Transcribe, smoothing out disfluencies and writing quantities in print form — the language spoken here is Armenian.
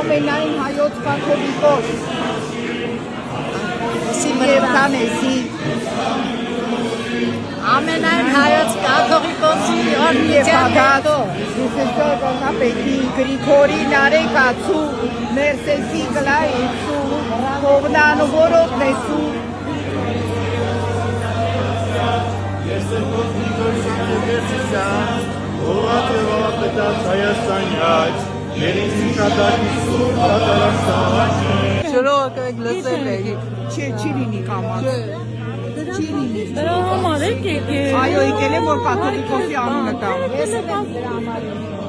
ամենայն հայոց կաթողիկոս Սիլիևտանեսի ամենայն հայոց կաթողիկոսի օրնիության հետո Պետի Գրիգորի Նարեկացու Մերսեսի Գլայեցու Հովնան Որոտնեսու Շնորհակալ եք լսել եք։ Չի լինի կամաց Չի լինի Դրա համար եք եկել։ Այո եկել եմ որ կաթողիկոսի անունը տամ Ես եկամ դրա համար։